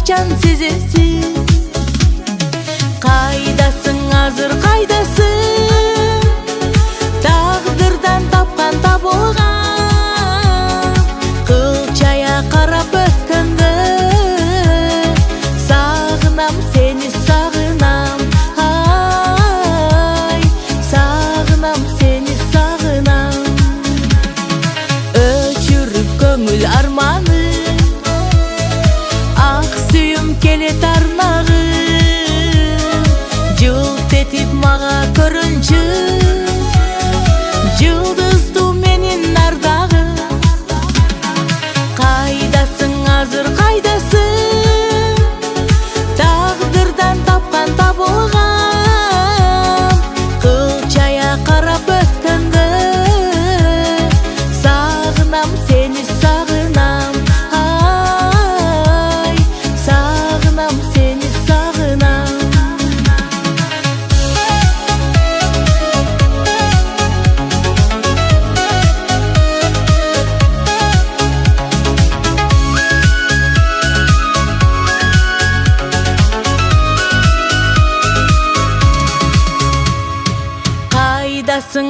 качан сезесиң? Кайдасың азыр, кайдасың? Тагдырдан тапкан табылган кылчая карап өткөндө сагынам сени, сагынам, ай, сагынам сени, сагынам. Өчүрүп көңүл арманы, ак сүйүм келет арнагы, жылт этип мага көрүнчү, жылдыздуу менин ардагы. Кайдасың азыр, кайдасың? Тагдырдан тапкан табылган кылчая карап өткөндө сагынам сени, сагынам, ай, сагынам сени, сагынам. Кайдасың